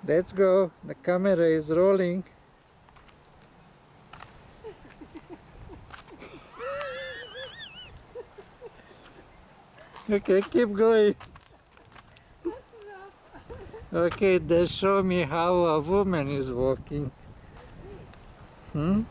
Let's go. The camera is rolling. Okay, keep going. Okay, they show me how a woman is walking. Hmm?